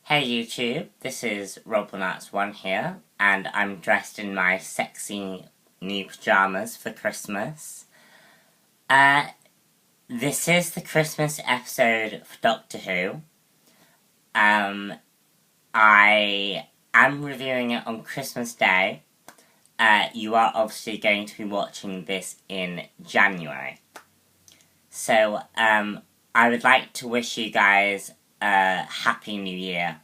Hey YouTube, this is Roblonuts1 here, and I'm dressed in my sexy new pajamas for Christmas. This is the Christmas episode for Doctor Who. I am reviewing it on Christmas Day. You are obviously going to be watching this in January. So, I would like to wish you guys a Happy New Year.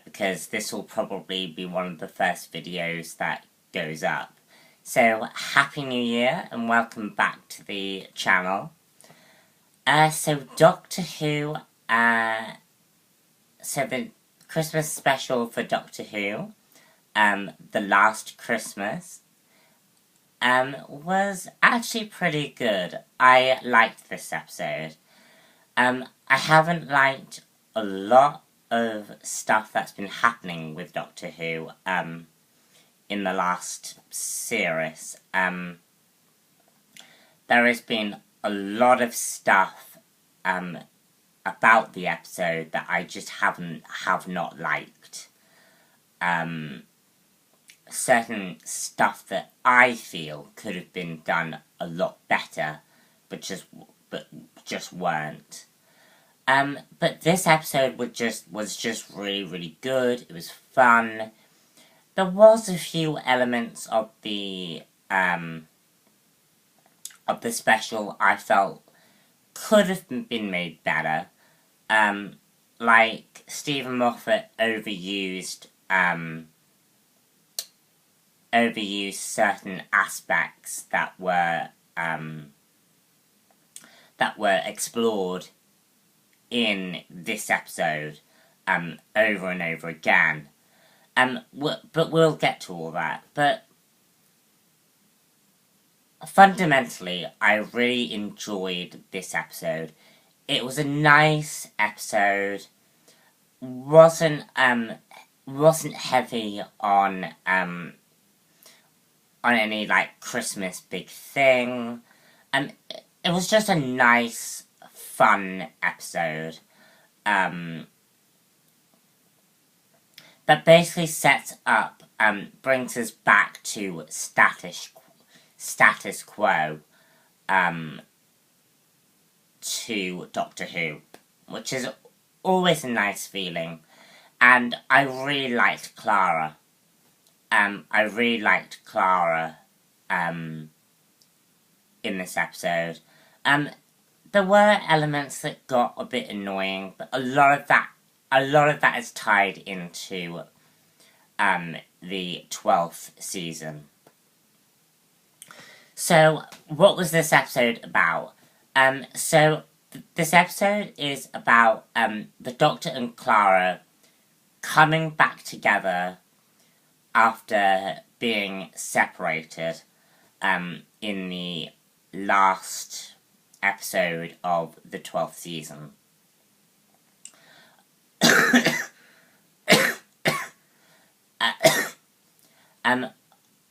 Because this will probably be one of the first videos that goes up. So, Happy New Year and welcome back to the channel. So Doctor Who, so the Christmas special for Doctor Who, The Last Christmas, was actually pretty good. I liked this episode. I haven't liked a lot of stuff that's been happening with Doctor Who, in the last series. There has been a lot of stuff, about the episode that I just have not liked. Certain stuff that I feel could have been done a lot better, but just weren't. But this episode was just really, really good. It was fun. There was a few elements of the special I felt could have been made better. Like Stephen Moffat overused certain aspects that were explored in this episode over and over again. But we'll get to all that. But fundamentally, I really enjoyed this episode. It was a nice episode. Wasn't heavy on any like Christmas big thing. It was just a nice, fun episode. That basically sets up, brings us back to status quo, to Doctor Who, which is always a nice feeling. And I really liked Clara. In this episode. There were elements that got a bit annoying, but a lot of that is tied into the 12th season. So, what was this episode about? This episode is about the Doctor and Clara coming back together after being separated in the last episode of the 12th season.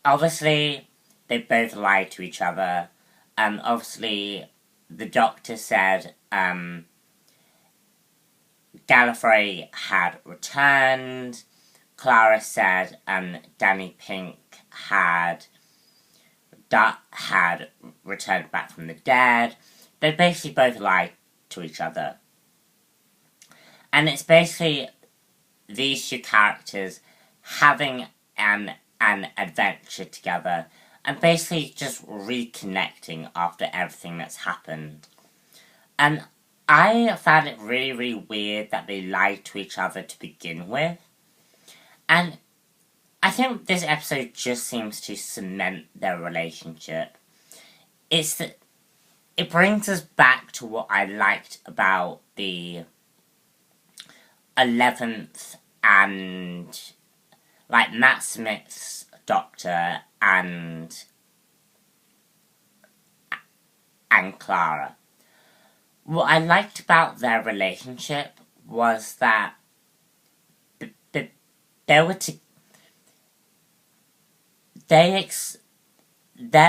Obviously, they both lied to each other. Obviously, the Doctor said Gallifrey had returned. Clara said Danny Pink had returned back from the dead. They basically both lied to each other. And it's basically these two characters having an adventure together and basically just reconnecting after everything that's happened. And I found it really, really weird that they lied to each other to begin with. And I think this episode just seems to cement their relationship. It's that it brings us back to what I liked about the 11th and like Matt Smith's Doctor and Clara. What I liked about their relationship was that their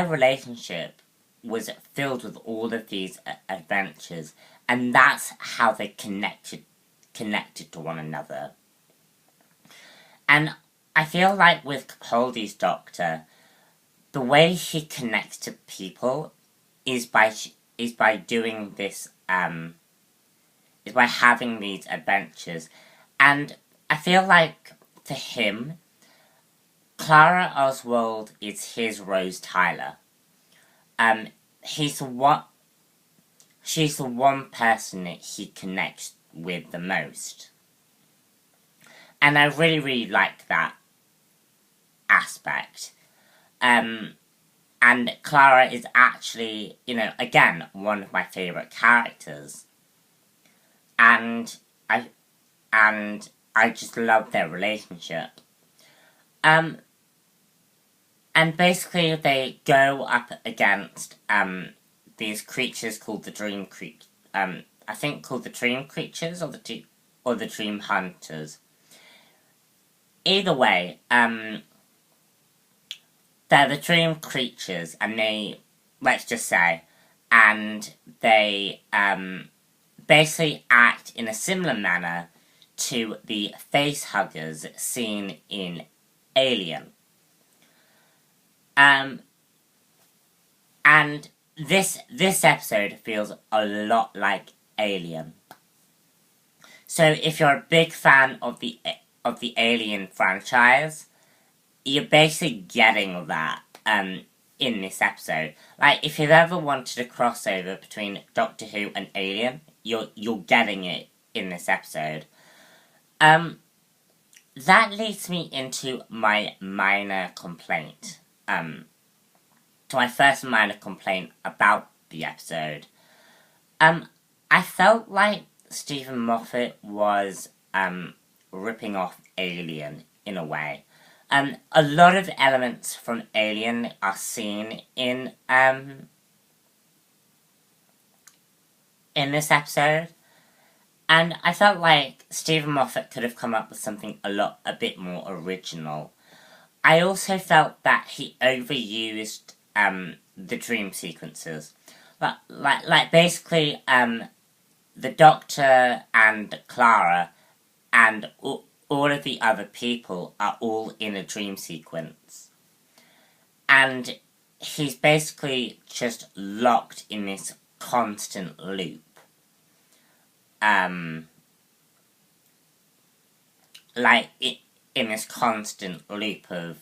relationship was filled with all of these adventures, and that's how they connected connected to one another. And I feel like with Capaldi's Doctor, the way he connects to people is by doing this, is by having these adventures. And I feel like, for him, Clara Oswald is his Rose Tyler. She's the one person that he connects with the most. And I really, really like that aspect. And Clara is actually, again, one of my favourite characters. And I just love their relationship. And basically they go up against these creatures called the Dream Creatures. I think called the Dream Creatures or the Dream Hunters. Either way, they're the Dream Creatures, and they, let's just say, and they basically act in a similar manner to the face huggers seen in Alien. And this episode feels a lot like Alien. So if you're a big fan of the Alien franchise, you're basically getting that in this episode. Like, if you've ever wanted a crossover between Doctor Who and Alien, you're getting it in this episode. That leads me into my minor complaint. To my first minor complaint about the episode. I felt like Stephen Moffat was ripping off Alien in a way. A lot of elements from Alien are seen in this episode. And I felt like Stephen Moffat could have come up with something a bit more original. I also felt that he overused the dream sequences. Like basically, the Doctor and Clara and all of the other people are all in a dream sequence. And he's basically just locked in this constant loop. In this constant loop of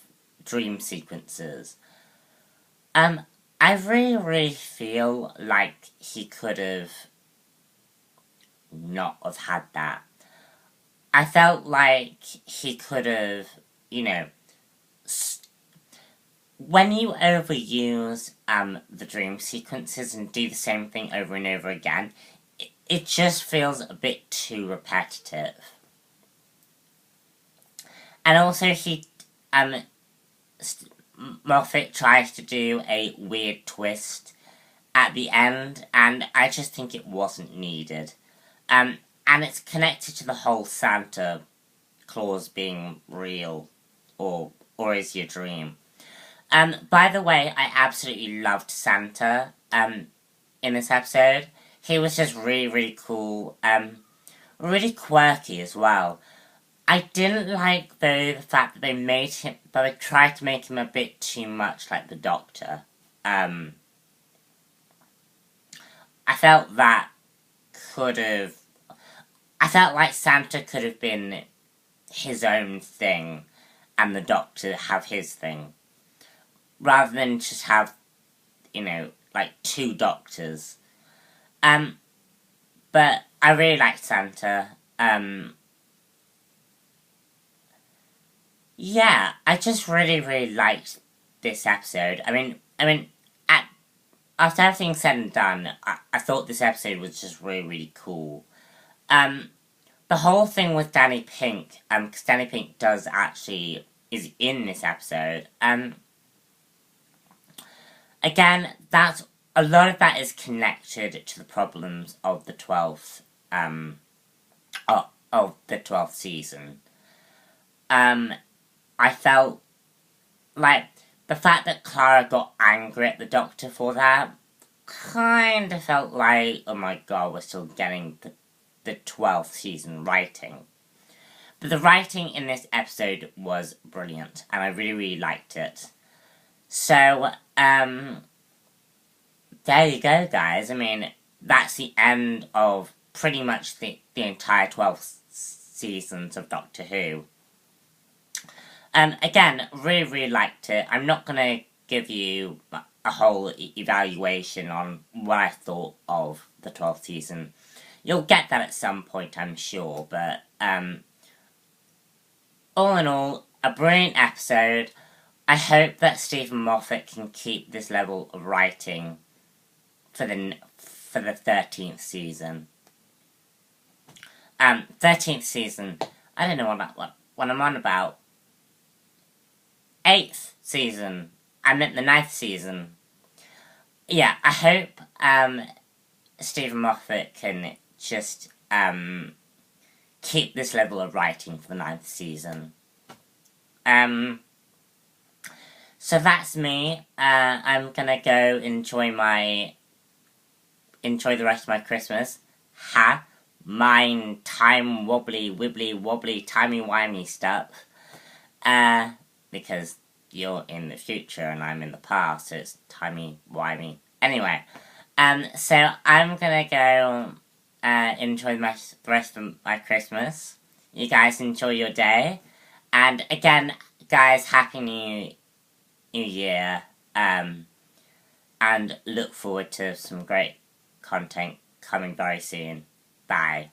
dream sequences. I really, really feel like he could have not have had that. I felt like he could have, when you overuse the dream sequences and do the same thing over and over again, it just feels a bit too repetitive. And also Moffat tries to do a weird twist at the end, and I just think it wasn't needed. And it's connected to the whole Santa Claus being real, or is your dream. By the way, I absolutely loved Santa in this episode. He was just really, really cool, really quirky as well. I didn't like, though, the fact that they tried to make him a bit too much like the Doctor. I felt like Santa could have been his own thing, and the Doctor have his thing. Rather than just have, two Doctors. But I really liked Santa. Yeah, I just really, really liked this episode. After everything said and done, I thought this episode was just really, really cool. The whole thing with Danny Pink, because Danny Pink is in this episode, again, a lot of that is connected to the problems of the 12th, of the 12th season. I felt like the fact that Clara got angry at the Doctor for that kind of felt like, oh my god, we're still getting the 12th season writing. But the writing in this episode was brilliant, and I really, really liked it. So, there you go, guys. I mean, that's the end of pretty much the entire 12 seasons of Doctor Who. Again, really, really liked it. I'm not going to give you a whole evaluation on what I thought of the 12th season. You'll get that at some point, I'm sure, but, all in all, a brilliant episode. I hope that Stephen Moffat can keep this level of writing for the 13th season. 13th season, I don't know what I'm on about. 8th season, I meant the 9th season. Yeah, I hope, Stephen Moffat can just, keep this level of writing for the 9th season. So that's me. I'm gonna go enjoy the rest of my Christmas. Mine time wobbly, wibbly, wobbly, timey-wimey stuff. Because you're in the future and I'm in the past, so it's timey-wimey. Anyway, so I'm gonna go enjoy the rest of my Christmas. You guys enjoy your day. And again, guys, Happy New Year. And look forward to some great content coming very soon. Bye.